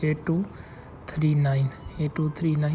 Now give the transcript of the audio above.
8239